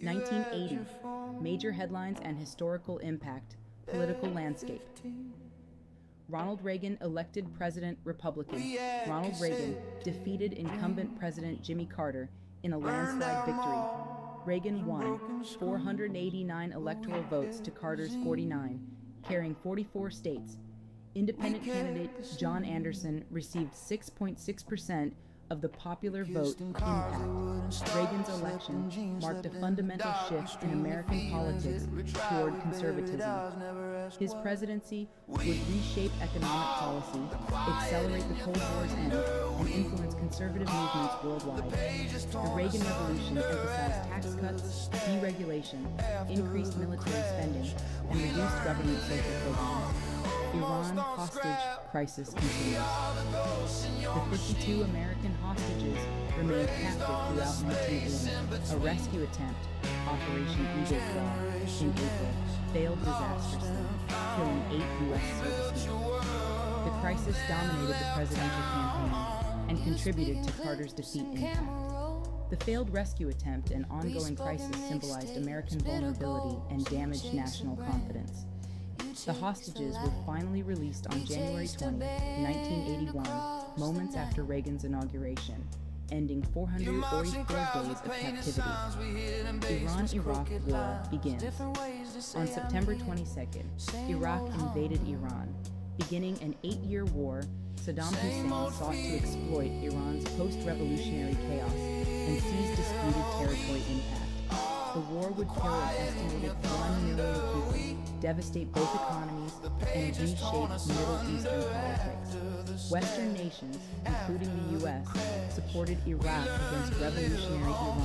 1980. Major headlines and historical impact. Political landscape. Ronald Reagan elected president Republican. Ronald Reagan defeated incumbent President Jimmy Carter in a landslide victory. Reagan won 489 electoral votes to Carter's 49, carrying 44 states. Independent candidate John Anderson received 6.6% of the popular vote impact. Reagan's election marked a fundamental shift in American politics toward conservatism. His presidency would reshape economic policy, accelerate the Cold War's end, and influence conservative movements worldwide. The Reagan Revolution emphasized tax cuts, deregulation, increased military spending, and reduced government social programs. Iran hostage crisis continues. The 52 American hostages remained captive throughout 1980. A rescue attempt, Operation Eagle Claw, in April, failed disastrously, killing 8 U.S. servicemen. The crisis dominated the presidential campaign and contributed to Carter's defeat impact. The failed rescue attempt and ongoing crisis symbolized American vulnerability and damaged national confidence. The hostages were finally released on January 20, 1981, moments after Reagan's inauguration, ending 444 days of captivity. Iran-Iraq War begins. On September 22nd, Iraq invaded Iran. Beginning an 8-year war, Saddam Hussein sought to exploit Iran's post-revolutionary chaos and seize disputed territory impact. The war would kill an estimated 1 million people, devastate both economies, and reshape Middle Eastern politics. Western nations, including the U.S., supported Iraq against revolutionary Iran.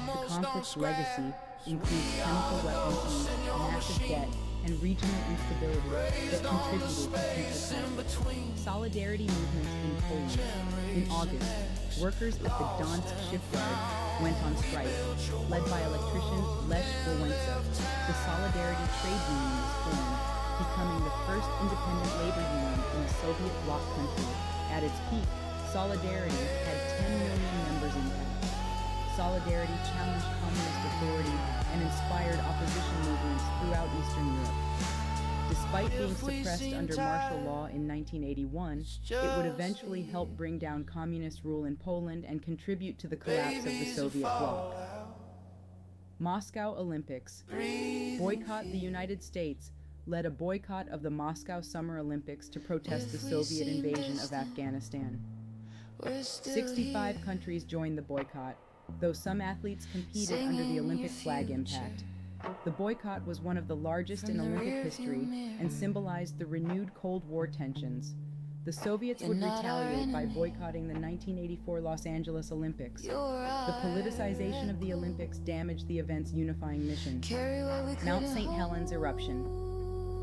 The conflict's legacy includes chemical weapons use, massive debt, and regional instability that contributed to future conflicts. Solidarity movements in Poland. In August, workers at the Donetsk shipyard went on strike, led by electrician Lech Wałęsa. The Solidarity Trade Union was formed, becoming the first independent labor union in a Soviet bloc country. At its peak, Solidarity had 10 million members in fact. Solidarity challenged communist authority and inspired opposition movements throughout Eastern Europe. Despite being suppressed under martial law in 1981, it would eventually help bring down communist rule in Poland and contribute to the collapse of the Soviet bloc. Moscow Olympics. Boycott the United States led a boycott of the Moscow Summer Olympics to protest the Soviet invasion of Afghanistan. 65 countries joined the boycott, though some athletes competed under the Olympic flag impact. The boycott was one of the largest in Olympic history and symbolized the renewed Cold War tensions. The Soviets would retaliate by boycotting the 1984 Los Angeles Olympics. The politicization of the Olympics damaged the event's unifying mission. Mount St. Helens eruption.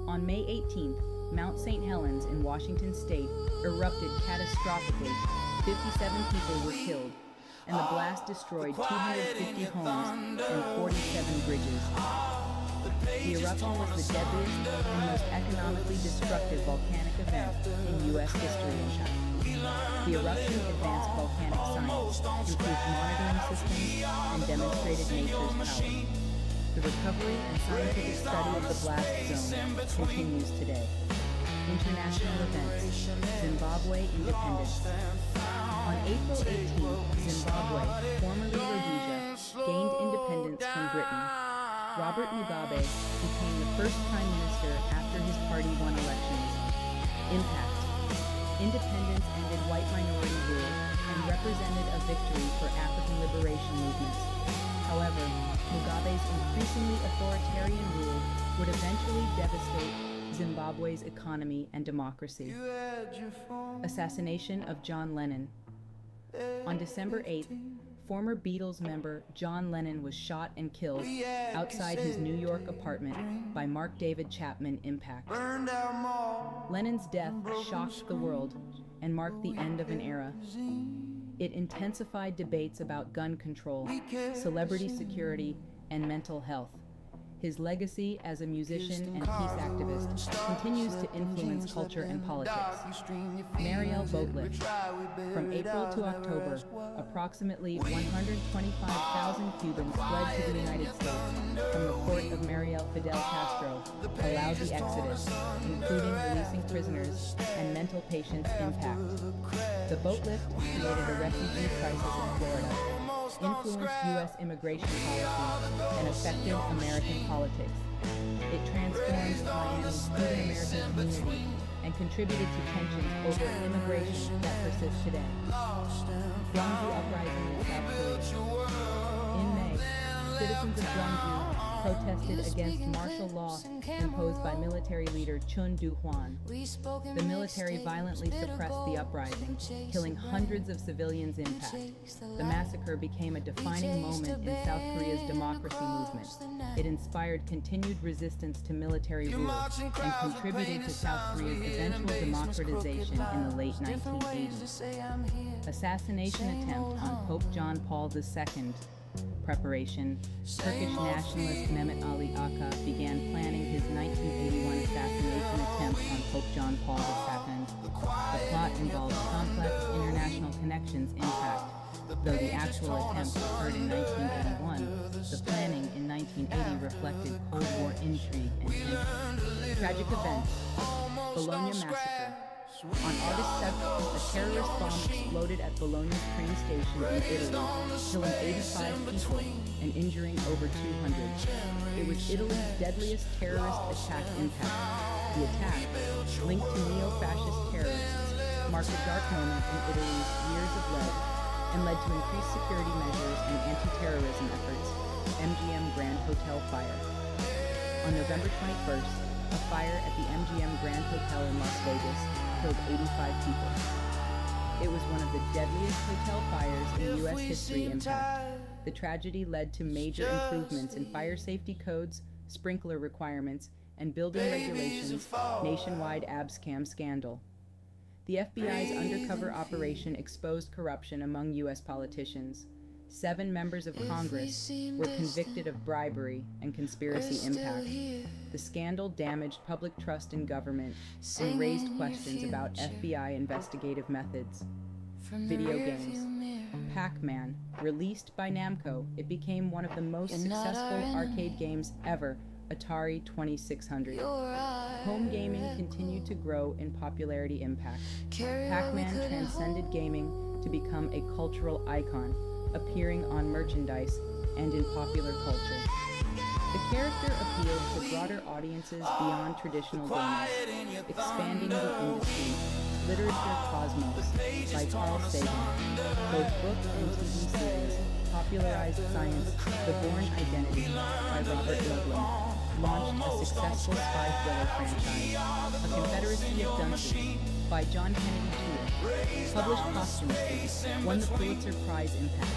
On May 18th, Mount St. Helens in Washington state erupted catastrophically. 57 people were killed, and the blast destroyed 250 homes and 47 bridges. The eruption was the deadliest and most economically destructive volcanic event in U.S. history. The eruption advanced volcanic science, improved monitoring systems, and demonstrated nature's power. The recovery and scientific study of the blast zone continues today. International events. Zimbabwe independence. On April 18, Zimbabwe, formerly Rhodesia, gained independence from Britain. Robert Mugabe became the first prime minister after his party won elections. Impact. Independence ended white minority rule and represented a victory for African liberation movements. However, Mugabe's increasingly authoritarian rule would eventually devastate Zimbabwe's economy and democracy. Assassination of John Lennon. On December 8th, former Beatles member John Lennon was shot and killed outside his New York apartment by Mark David Chapman Impact. Lennon's death shocked the world and marked the end of an era. It intensified debates about gun control, celebrity security, and mental health. His legacy as a musician and peace activist continues to influence culture and politics. Mariel Boatlift. From April to October, approximately 125,000 Cubans fled to the United States, Fidel Castro, allowed the exodus, including releasing prisoners and mental patients impact. The boat lift created a refugee crisis in Florida, influenced U.S. immigration policy, and affected American politics. It transformed Miami's Cuban-American community and contributed to tensions over immigration that persist today. Gwangju Uprising in South Korea. In May, citizens of Gwangju protested against martial law imposed by military leader Chun Doo-hwan. The military violently suppressed the uprising, killing hundreds of civilians in impact. The massacre became a defining moment in South Korea's democracy movement. It inspired continued resistance to military rule and contributed to South Korea's eventual democratization in the late 1980s. Assassination attempt on Pope John Paul II. Preparation. Turkish nationalist Mehmet Ali Aka began planning his 1981 assassination attempt on Pope John Paul II. The plot involved complex international connections impact. Though the actual attempt occurred in 1981, the planning in 1980 reflected Cold War intrigue and tension. Tragic events. Bologna Massacre. On August 7th, a terrorist bomb exploded at Bologna's train station in Italy, killing 85 people and injuring over 200. It was Italy's deadliest terrorist attack impact. The attack, linked to neo-fascist terrorists, marked a dark moment in Italy's years of lead and led to increased security measures and anti-terrorism efforts. MGM Grand Hotel fire. On November 21st, a fire at the MGM Grand Hotel in Las Vegas killed 85 people. It was one of the deadliest hotel fires in U.S. history impact. The tragedy led to major improvements in fire safety codes, sprinkler requirements, and building regulations, nationwide abscam scandal. The FBI's undercover operation exposed corruption among U.S. politicians. 7 members of Congress were convicted of bribery and conspiracy impact. The scandal damaged public trust in government and raised questions about FBI investigative methods. Video games. Pac-Man. Released by Namco, it became one of the most successful arcade games ever, Atari 2600. Home gaming continued to grow in popularity impact. Pac-Man transcended gaming to become a cultural icon, appearing on merchandise and in popular culture. The character appealed to broader audiences beyond traditional games, expanding the industry. Literature Cosmos by Carl Sagan. Both book and TV series popularized science. The Bourne Identity by Robert Ludlum launched a successful spy thriller franchise. A Confederacy of Dunces by John Kennedy Toole, published posthumously, won the Pulitzer Prize impact.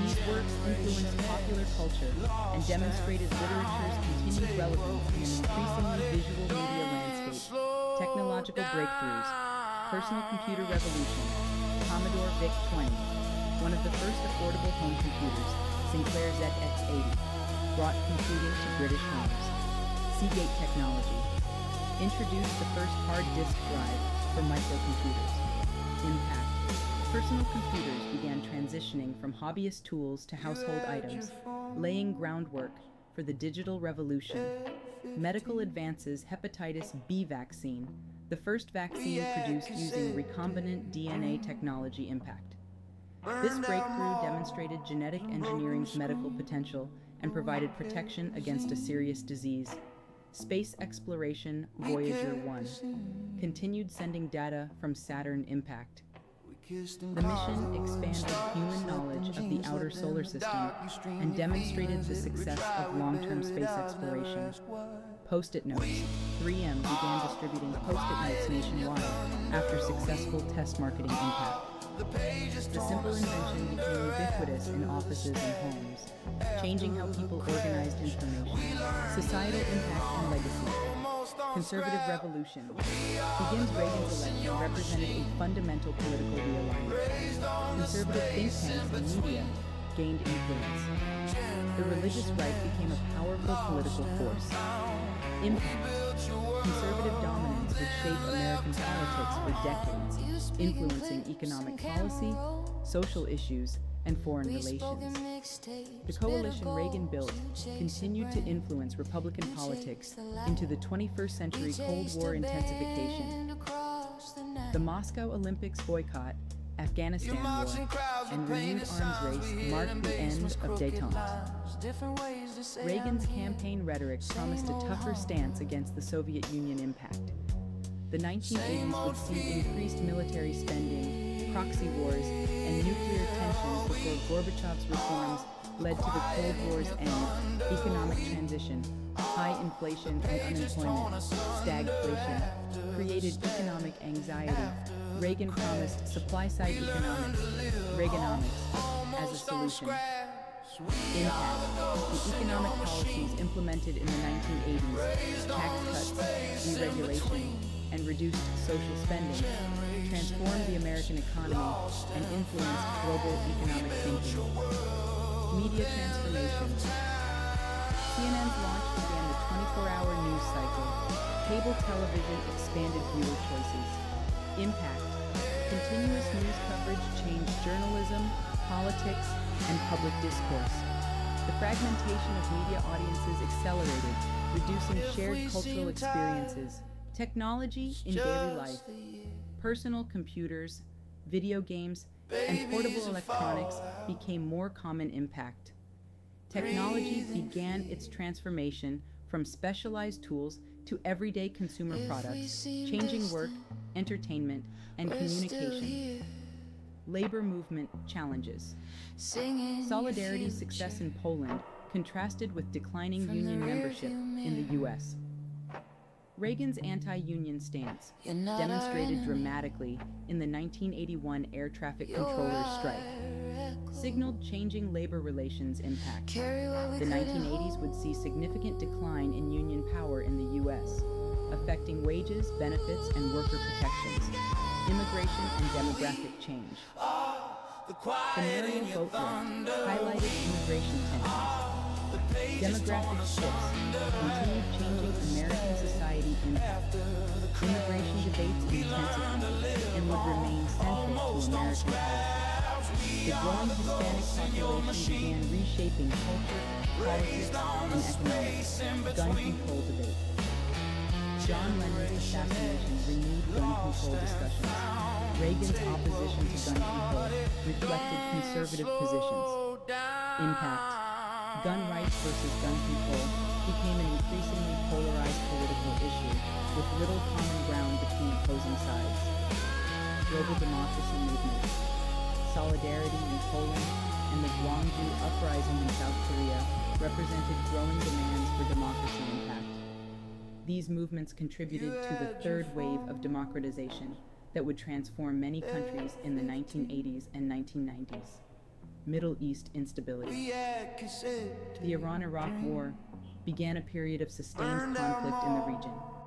These works influenced popular culture and demonstrated literature's continued relevance in an increasingly visual media landscape. Technological breakthroughs. Personal computer revolution. Commodore VIC-20, one of the first affordable home computers, Sinclair ZX80, brought computing to British homes. Seagate technology introduced the first hard disk drive for microcomputers. Impact. Personal computers began transitioning from hobbyist tools to household items, laying groundwork for the digital revolution. Medical advances. Hepatitis B vaccine, the first vaccine produced using recombinant DNA technology impact. This breakthrough demonstrated genetic engineering's medical potential and provided protection against a serious disease. Space exploration. Voyager 1 continued sending data from Saturn impact. The mission expanded human knowledge of the outer solar system and demonstrated the success of long-term space exploration. Post-it notes. 3M began distributing Post-it notes nationwide after successful test marketing impact. The simple invention became ubiquitous in offices and homes, changing how people organized information. Societal impact and legacy. Conservative revolution. Begins Reagan's election represented a fundamental political realignment. Conservative think tanks and media gained influence. The religious right became a powerful political force. Impact. Conservative dominance would shape American politics for decades, influencing economic policy, social issues, and foreign relations. The coalition Reagan built continued to influence Republican politics into the 21st century Cold War intensification. The Moscow Olympics boycott, Afghanistan war, and renewed arms race marked the end of détente. Reagan's campaign rhetoric promised a tougher stance against the Soviet Union impact. The 1980s would see increased military spending, proxy wars, and nuclear tensions before Gorbachev's reforms led to the Cold War's end, economic transition, high inflation and unemployment, stagflation, created economic anxiety. Reagan promised supply-side economics, Reaganomics, as a solution. Impact: the economic policies implemented in the 1980s, tax cuts, deregulation, and reduced social spending, transformed the American economy and influenced global economic thinking. Media transformation. CNN's launch began the 24-hour news cycle. Cable television expanded viewer choices. Impact: continuous news coverage changed journalism, politics, and public discourse. The fragmentation of media audiences accelerated, reducing shared cultural experiences. Technology in daily life. Personal computers, video games, and portable electronics became more common. Impact: technology began its transformation from specialized tools to everyday consumer products, changing work, entertainment, and communication. Labor movement challenges. Solidarity's success in Poland contrasted with declining union membership in the U.S. Reagan's anti-union stance, demonstrated dramatically in the 1981 air traffic controllers strike, signaled changing labor relations. Impact: the 1980s would see significant decline in union power in the U.S., affecting wages, benefits, and worker protections. Immigration and demographic change. The Marian Boat Lift highlighted immigration tensions. Demographic shifts continued changing American society. Impact: immigration debates intensified and would remain central to American politics. The growing Hispanic population began reshaping culture, politics, and economics. Gun control debate. John Lennon's assassination renewed gun control discussions. Reagan's opposition to gun control reflected conservative positions. Impact: gun rights versus gun control became an increasingly polarized political issue, with little common ground between opposing sides. Global democracy movements. Solidarity in Poland and the Gwangju uprising in South Korea represented growing demands for democracy. Impact: these movements contributed to the third wave of democratization that would transform many countries in the 1980s and 1990s. Middle East instability. The Iran-Iraq War began a period of sustained conflict in the region.